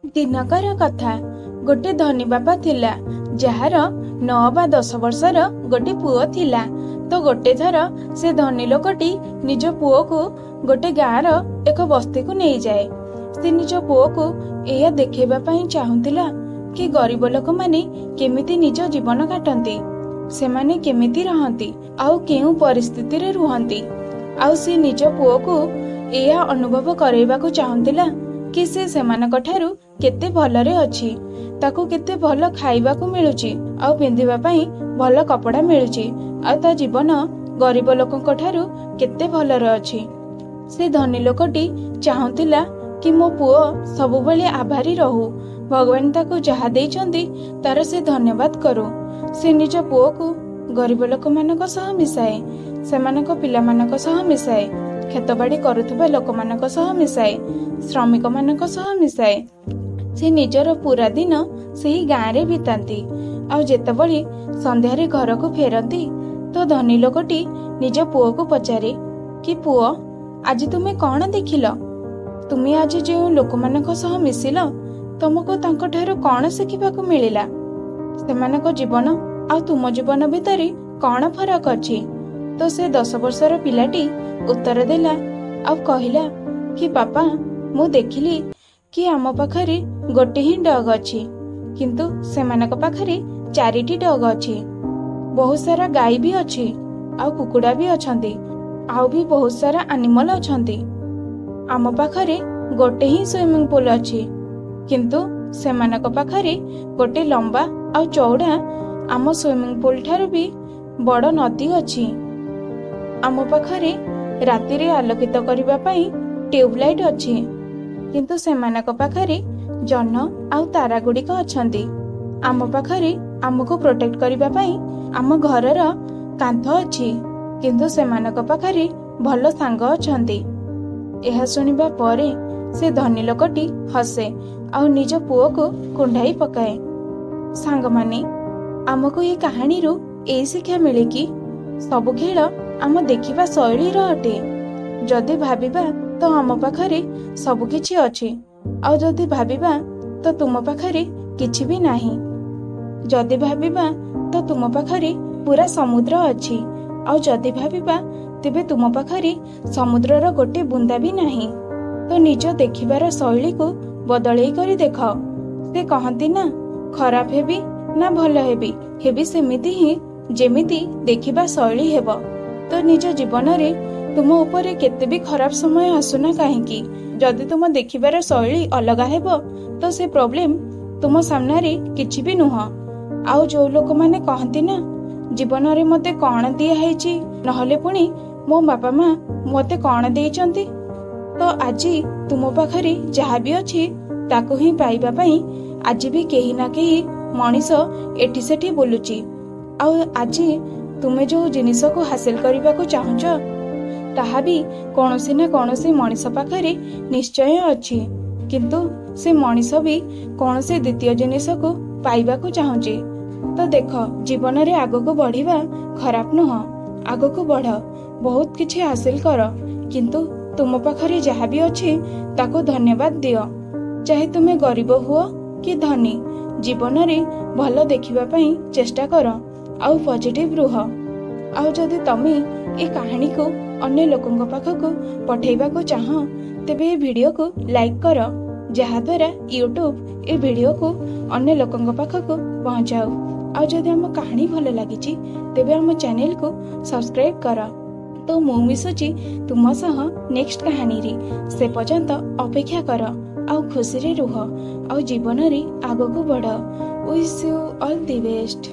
दिनकर कथा गोटे धनी बापा थिला जार 9 ବା 10 वर्षर गोटे पुओ थिला। तो गोटे थर से धनी लोकटी निज पुओ को गोटे गाँव एक बस्ती को नहीं जाए। से निज पुओ को यह देखा चाहूला कि गरीब लोक माने केमिति निज जीवन काटती, से माने केमिति रहती, आउ केउ परिस्थिति रे रुहंती। आउ से निज पुओ को यह अनुभव करैबाकू चाहूला कि से सेमानक ठारू केते भलरे अछि, ताकू केते भल खाइबाकू मिलुची, आउ पिंधिबा पई भल कपड़ा मिलुची, आ ता जीवन गरीब लोकक ठारू केते भलरे अछि। से धनी लोकटी चाहूला कि मो पुओ सबु बेले आभारी रहू, भगवान ताकू जहा देइचंदी तार से धन्यवाद करू। से निज पुओ को गरीब लोक मानक सह मिसाए, सेमानक पिला मानक सह मिसाए, खेतबाड़ी करुथबा लोक मानक सह मिसाए, श्रमिक मानक सह मिसाए। से निजर पूरा दिन सही गाँव रे बितांती। आउ जेतेबेले संध्यारे घर को फेरती तो धनी लोकटी निज पुओ को पचारे कि पुओ आज तुमे कौन देखिल, तुमे आज जो लोक मानक सह मिसिल तुमको तांको ठारू कौन शिखिबाकू मिलिला, सेमानक जीवन आ तुम जीवन भितर कौन फरक अछि। तो से 10 वर्षर पिलाटी उत्तर देला आ कहला कि पापा मु देखिली कि आम पाखरे गोटे ही डग अछि, किंतु सेमानक पाखरे 4टी डग अछि, बहुत सारा गाई भी अछि, आ कुकुड़ा भी अछंती, आउ भी बहुत सारा एनिमल अछंती। आम पाखरे गोटे ही स्विमिंग पूल अछि, किंतु सेमानक पाखरे गोटे लंबा आ चौड़ा आम स्विमिंग पूल ठारू भी बड़ नदी अछि। आम पाखरे राति रे आलोकित करिबा पई ट्यूबलाइट अछि, किंतु सेमानक पाखरे जन्न आउ तारा गुड़िक अछंती। आम पाखरे आमको प्रोटेक्ट करिबा पई आम घरर कांथ अछि, किंतु सेमानक पाखरे भल सांग अछंती। एहा सुनिबा परे से धनी लोकटी हसे आउ निज पुओ को कुंढाई पकाए। सांग माने आमको ये कहानी रू ए शिक्षा मिले कि सबु खेल आम देखिबा शैली रो अटे। जदि भाबिबा तो आम पाखरे सबु किछि अछि, आउ जदि भाबिबा तो तुम पाखरे किछि भी नाही। जदि भाबिबा तो तुम पाखरे पूरा समुद्र अछि, आउ जदि भाबिबा तेबे तुम पाखरे समुद्रर गोटे बुंदा भी नाही। तो निज देखिबार शैली को बदलई करी देख। से कहती ना खराब हेबी ना भल हेबी सेमिति ही जेमिति देखिबा शैली हेब। तो निज जीवन रे तुम ऊपर केते भी खराब समय आसुना काहेकि, जदि तुम देखिबार शैली अलगा हेब तो से प्रॉब्लम तुम सामने रे किछि भी नुह। आउ जो लोक माने कहती ना जीवन रे मते कौन दिया हेछि नहले पुणी मो बापा माँ मते कौन देइचंती। तो आजी तुम पाखरे जहा भी अछि ताको ही पाइबा पई आज भी केही ना केही मनीष एठी सेठी बोलुची। आउ आजी तुमे जो जिनिस को हासिल करबा को चाहूच ताहा भी कौनसी ना कौनसी मनीष पाखरे निश्चय अछि, किंतु से मनीष भी कौनसी द्वितीय जिनिस को पाइबा को चाहूची। तो देख जीवन रे आगो को बढ़िबा खराब नुह, आगो को बढ़, बहुत किछि हासिल कर, किंतु तुम पाखरे जहा भी अछि ताको धन्यवाद दियो। चाहे तुमे गरीब हुओ कि धनी, जीवन रे भल देखिबा पई चेष्टा कर, आउ पॉजिटिव रुह। आउ जदि तमे ए कहानी को अन्य लोकंक पाखको पठेबा को चाह तेबे ए वीडियो को लाइक कर, जहा द्वारा यूट्यूब ए वीडियो को अन्य लोकंक पाखको पहुंचाओ। आउ जदि हम कहानी भल लागिची तेबे हम चैनल को सब्सक्राइब कर। तो मु मिसुची तुम सह नेक्स्ट कहानी रे, से पर्यंत अपेक्षा कर, आउ खुशी रे रुह, आउ जीवन रे आगो को बढ़। Wish you all the best.